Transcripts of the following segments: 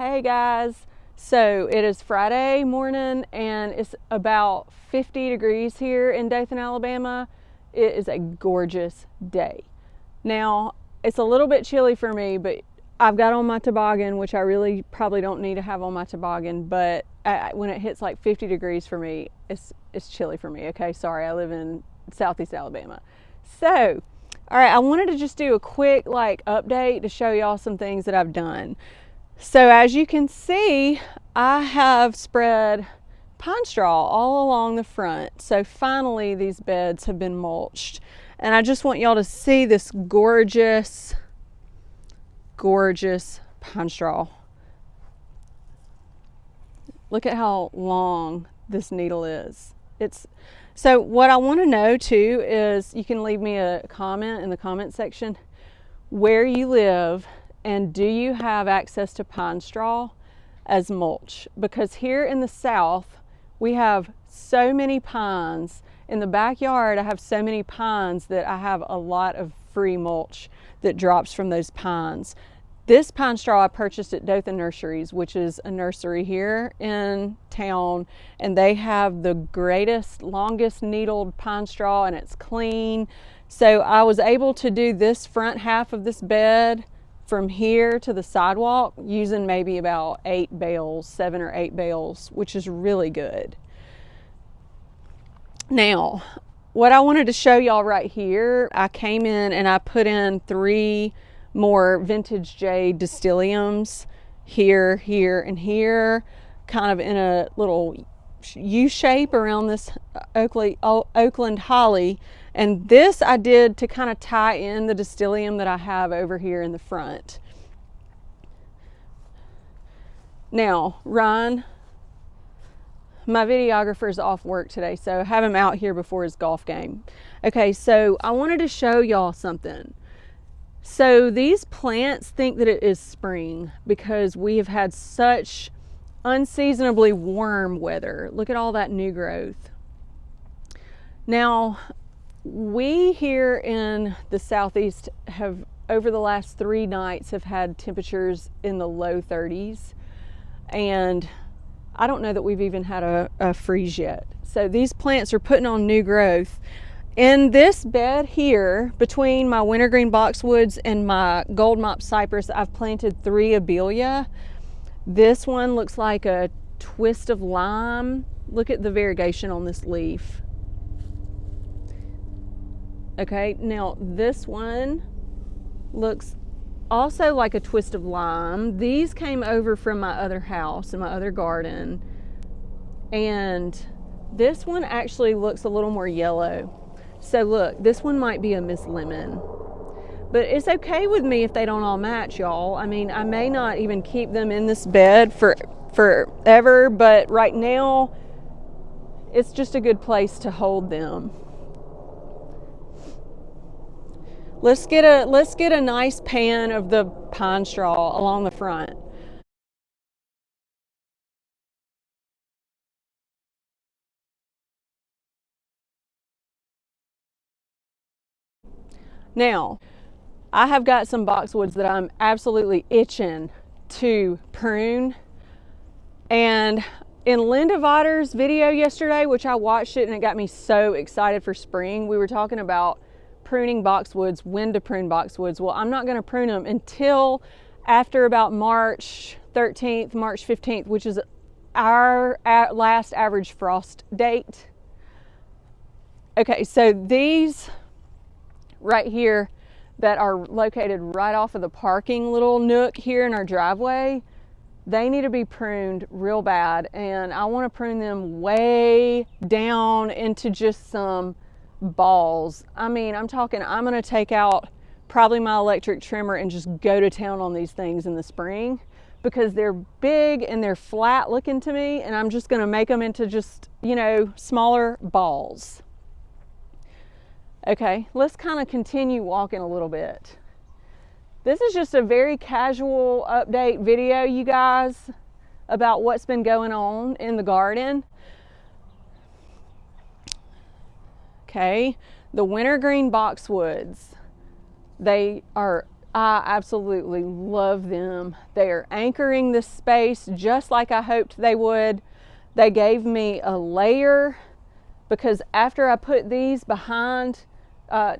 Hey guys, so it is Friday morning and it's about 50 degrees here in Dothan, Alabama. It is a gorgeous day. Now, it's a little bit chilly for me, but I've got on my toboggan, which I really probably don't need to have on my toboggan, but when it hits like 50 degrees for me, it's chilly for me. Okay, sorry, I live in Southeast Alabama. So, all right, I wanted to just do a quick update to show y'all some things that I've done. So as you can see, I have spread pine straw all along the front. So finally these beds have been mulched. And I just want y'all to see this gorgeous, gorgeous pine straw. Look at how long this needle is. So what I want to know too is, you can leave me a comment in the comment section where you live and do you have access to pine straw as mulch? Because here in the South, we have so many pines. In the backyard, I have so many pines that I have a lot of free mulch that drops from those pines. This pine straw I purchased at Dothan Nurseries, which is a nursery here in town, and they have the greatest, longest needled pine straw, and it's clean. So I was able to do this front half of this bed from here to the sidewalk using maybe about 8 bales, 7 or 8 bales, which is really good. Now, what I wanted to show y'all right here, I came in and I put in 3 more vintage jade distiliums here, here, and here, kind of in a little U shape around this Oakland holly. And this I did to kind of tie in the distilium that I have over here in the front. Now, Ryan, my videographer, is off work today, so I have him out here before his golf game. Okay, so I wanted to show y'all something. So these plants think that it is spring because we have had such unseasonably warm weather. Look at all that new growth. Now, we here in the Southeast have, over the last 3 nights, have had temperatures in the low 30s. And I don't know that we've even had a freeze yet. So these plants are putting on new growth. In this bed here, between my wintergreen boxwoods and my gold mop cypress, I've planted 3 Abelia. This one looks like a twist of lime. Look at the variegation on this leaf. Okay, now this one looks also like a twist of lime. These came over from my other house in my other garden. And this one actually looks a little more yellow. So look, this one might be a Miss Lemon. But it's okay with me if they don't all match, y'all. I mean, I may not even keep them in this bed forever, but right now it's just a good place to hold them. Let's get a nice pan of the pine straw along the front. Now, I have got some boxwoods that I'm absolutely itching to prune. And in Linda Vodder's video yesterday, which I watched it and it got me so excited for spring, we were talking about pruning boxwoods, when to prune boxwoods. Well, I'm not going to prune them until after about March 13th, March 15th, which is our last average frost date. Okay, so these right here that are located right off of the parking little nook here in our driveway, they need to be pruned real bad, and I want to prune them way down into just some balls. I mean, I'm talking, I'm going to take out probably my electric trimmer and just go to town on these things in the spring because they're big and they're flat looking to me, and I'm just going to make them into just, you know, smaller balls. Okay, let's kind of continue walking a little bit. This is just a very casual update video, you guys, about what's been going on in the garden. Okay, the wintergreen boxwoods, they are I absolutely love them. They are anchoring this space just like I hoped they would. They gave me a layer because after I put these behind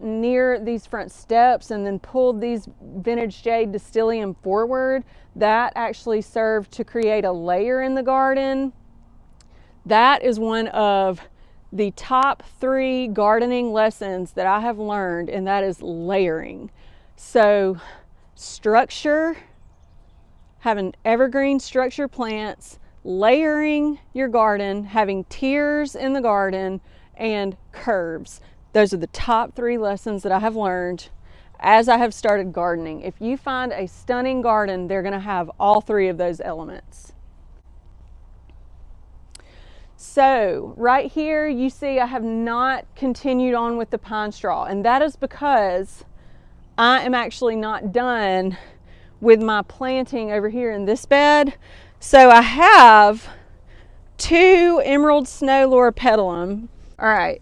near these front steps and then pulled these vintage jade Distillium forward, that actually served to create a layer in the garden. That is one of the top 3 gardening lessons that I have learned, and that is layering. So structure, having evergreen structure plants, layering your garden, having tiers in the garden, and curves. Those are the top 3 lessons that I have learned as I have started gardening. If you find a stunning garden, they're going to have all 3 of those elements. So right here you see I have not continued on with the pine straw, and that is because I am actually not done with my planting over here in this bed. So I have 2 emerald snow loropetalum. All right,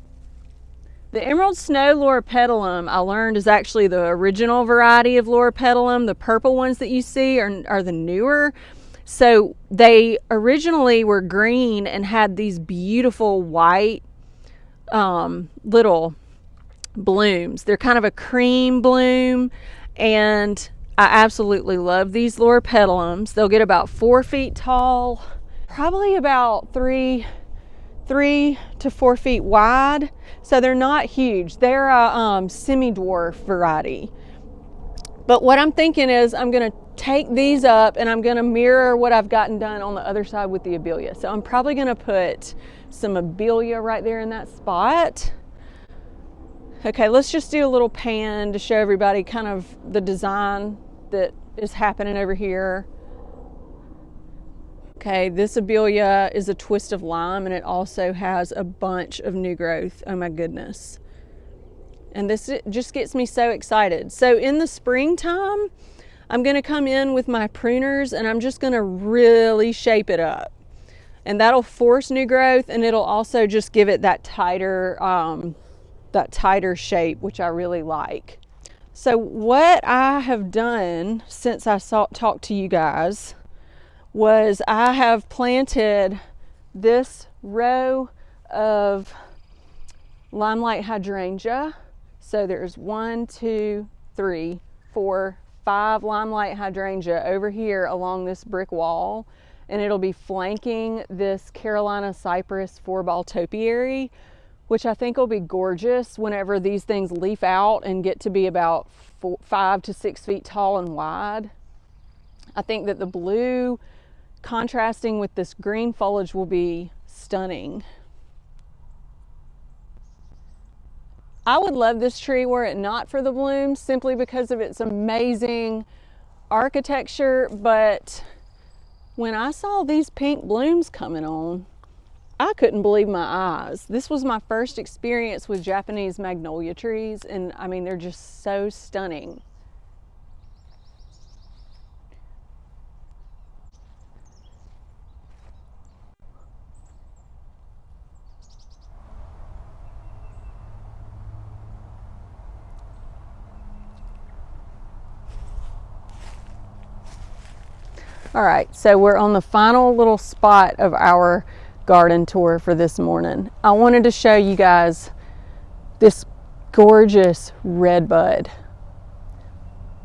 the emerald snow loropetalum I learned is actually the original variety of loropetalum. The purple ones that you see are the newer. So they originally were green and had these beautiful white little blooms. They're kind of a cream bloom, and I absolutely love these loropetalums. They'll get about 4 feet tall, probably about 3 to 4 feet wide. So they're not huge. They're a semi-dwarf variety. But what I'm thinking is I'm going to take these up and I'm going to mirror what I've gotten done on the other side with the Abelia. So I'm probably going to put some Abelia right there in that spot. Okay, let's just do a little pan to show everybody kind of the design that is happening over here. Okay, this Abelia is a twist of lime, and it also has a bunch of new growth. Oh my goodness. And this just gets me so excited. So in the springtime, I'm going to come in with my pruners and I'm just going to really shape it up. And that'll force new growth, and it'll also just give it that tighter shape, which I really like. So what I have done since I talked to you guys was I have planted this row of limelight hydrangea. So there's 1, 2, 3, 4, 5 limelight hydrangea over here along this brick wall, and it'll be flanking this Carolina cypress 4-ball topiary, which I think will be gorgeous whenever these things leaf out and get to be about 5 to 6 feet tall and wide. I think that the blue contrasting with this green foliage will be stunning. I would love this tree were it not for the blooms, simply because of its amazing architecture, but when I saw these pink blooms coming on, I couldn't believe my eyes. This was my first experience with Japanese magnolia trees, and I mean, they're just so stunning. All right, so we're on the final little spot of our garden tour for this morning. I wanted to show you guys this gorgeous redbud.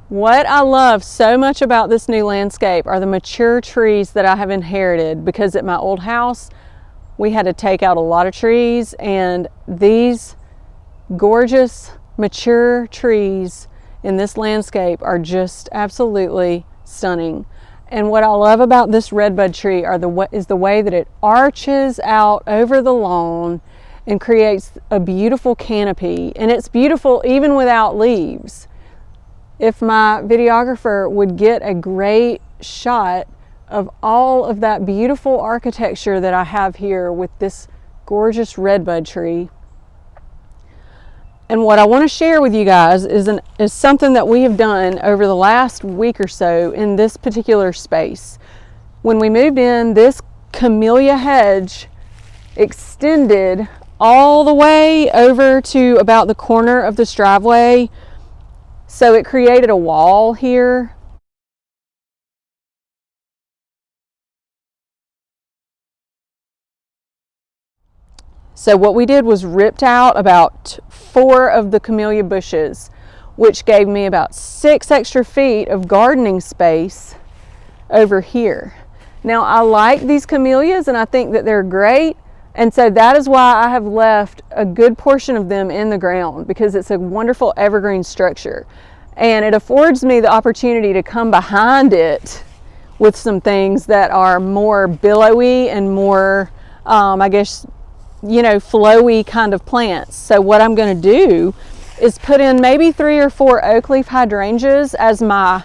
What I love so much about this new landscape are the mature trees that I have inherited, because at my old house we had to take out a lot of trees, and these gorgeous mature trees in this landscape are just absolutely stunning. And what I love about this redbud tree is the way that it arches out over the lawn and creates a beautiful canopy. And it's beautiful even without leaves. If my videographer would get a great shot of all of that beautiful architecture that I have here with this gorgeous redbud tree. And what I want to share with you guys is something that we have done over the last week or so in this particular space. When we moved in, this camellia hedge extended all the way over to about the corner of this driveway. So it created a wall here. So what we did was ripped out about 4 of the camellia bushes, which gave me about 6 extra feet of gardening space over here. Now I like these camellias and I think that they're great, and so that is why I have left a good portion of them in the ground, because it's a wonderful evergreen structure and it affords me the opportunity to come behind it with some things that are more billowy and more I guess, you know, flowy kind of plants. So what I'm going to do is put in maybe 3 or 4 oak leaf hydrangeas as my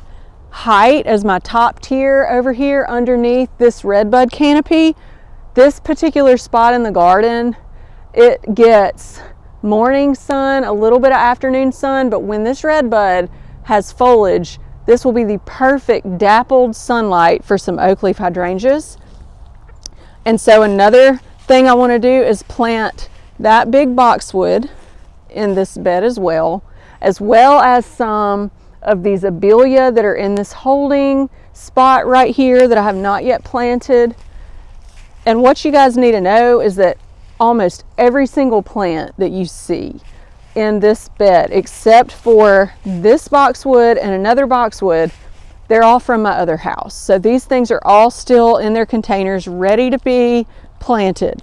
height, as my top tier over here underneath this redbud canopy. This particular spot in the garden, it gets morning sun, a little bit of afternoon sun, but when this redbud has foliage, this will be the perfect dappled sunlight for some oak leaf hydrangeas. And so another thing I want to do is plant that big boxwood in this bed as well as some of these Abelia that are in this holding spot right here that I have not yet planted. And what you guys need to know is that almost every single plant that you see in this bed, except for this boxwood and another boxwood, they're all from my other house. So these things are all still in their containers ready to be planted.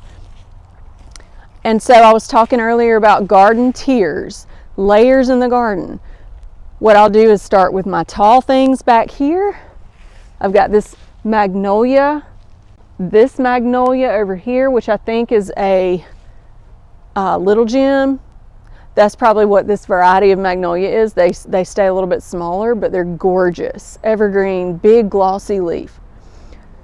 And so I was talking earlier about garden tiers, layers in the garden. What I'll do is start with my tall things back here. I've got this magnolia over here, which I think is a little gem. That's probably what this variety of magnolia is. They stay a little bit smaller, but they're gorgeous. Evergreen, big glossy leaf.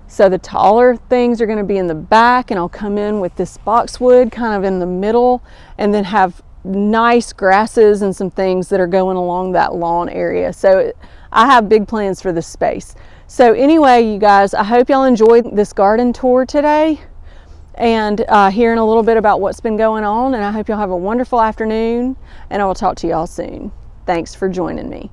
So the taller things are going to be in the back, and I'll come in with this boxwood kind of in the middle, and then have nice grasses and some things that are going along that lawn area. So I have big plans for this space. So anyway, you guys, I hope y'all enjoyed this garden tour today and hearing a little bit about what's been going on, and I hope y'all have a wonderful afternoon, and I will talk to y'all soon. Thanks for joining me.